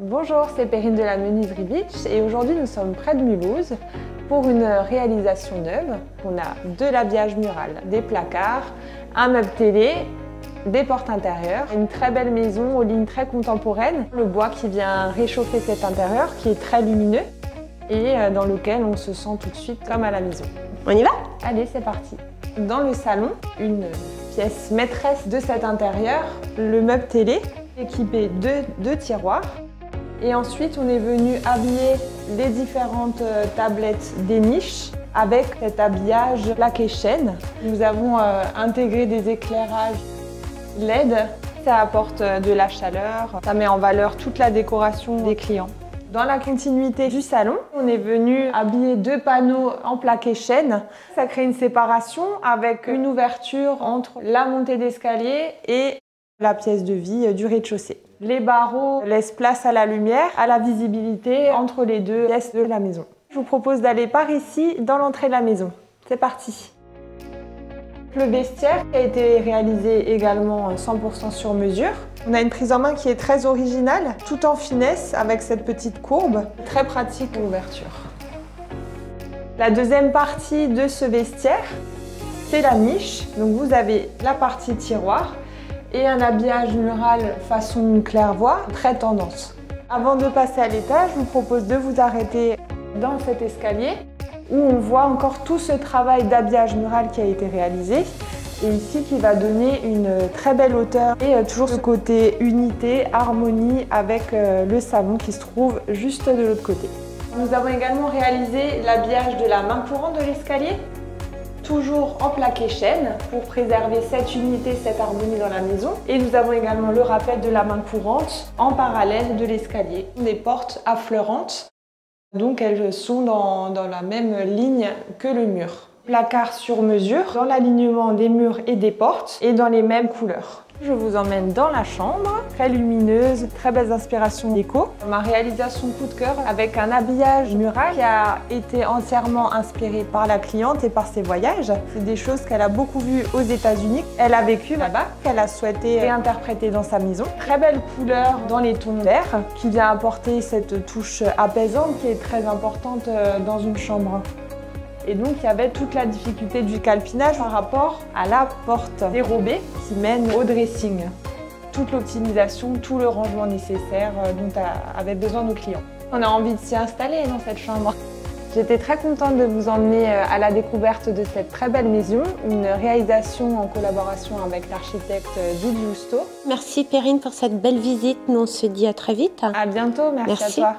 Bonjour, c'est Perrine de la Menuiserie Beach et aujourd'hui nous sommes près de Mulhouse pour une réalisation neuve. On a de l'habillage mural, des placards, un meuble télé, des portes intérieures, une très belle maison aux lignes très contemporaines, le bois qui vient réchauffer cet intérieur qui est très lumineux et dans lequel on se sent tout de suite comme à la maison. On y va? Allez, c'est parti. Dans le salon, une pièce maîtresse de cet intérieur, le meuble télé équipé de deux tiroirs. Et ensuite, on est venu habiller les différentes tablettes des niches avec cet habillage plaqué chêne. Nous avons intégré des éclairages LED. Ça apporte de la chaleur, ça met en valeur toute la décoration des clients. Dans la continuité du salon, on est venu habiller deux panneaux en plaqué chêne. Ça crée une séparation avec une ouverture entre la montée d'escalier et la pièce de vie du rez-de-chaussée. Les barreaux laissent place à la lumière, à la visibilité entre les deux pièces de la maison. Je vous propose d'aller par ici, dans l'entrée de la maison. C'est parti! Le vestiaire a été réalisé également 100% sur mesure. On a une prise en main qui est très originale, tout en finesse avec cette petite courbe, très pratique à l'ouverture. La deuxième partie de ce vestiaire, c'est la niche. Donc vous avez la partie tiroir et un habillage mural façon claire-voie, très tendance. Avant de passer à l'étage, je vous propose de vous arrêter dans cet escalier où on voit encore tout ce travail d'habillage mural qui a été réalisé et ici qui va donner une très belle hauteur et toujours ce côté unité, harmonie avec le salon qui se trouve juste de l'autre côté. Nous avons également réalisé l'habillage de la main courante de l'escalier, toujours en plaqué chêne pour préserver cette unité, cette harmonie dans la maison. Et nous avons également le rappel de la main courante en parallèle de l'escalier. Des portes affleurantes, donc elles sont dans la même ligne que le mur. Placard sur mesure dans l'alignement des murs et des portes et dans les mêmes couleurs. Je vous emmène dans la chambre, très lumineuse, très belles inspirations déco. Ma réalisation coup de cœur avec un habillage mural qui a été entièrement inspiré par la cliente et par ses voyages. C'est des choses qu'elle a beaucoup vues aux États-Unis. Elle a vécu là-bas, qu'elle a souhaité réinterpréter dans sa maison. Très belle couleur dans les tons verts qui vient apporter cette touche apaisante qui est très importante dans une chambre. Et donc il y avait toute la difficulté du calpinage par rapport à la porte dérobée qui mène au dressing. Toute l'optimisation, tout le rangement nécessaire dont avaient besoin nos clients. On a envie de s'y installer dans cette chambre. J'étais très contente de vous emmener à la découverte de cette très belle maison, une réalisation en collaboration avec l'architecte Di Giusto. Merci Perrine pour cette belle visite. Nous on se dit à très vite. À bientôt, merci à toi.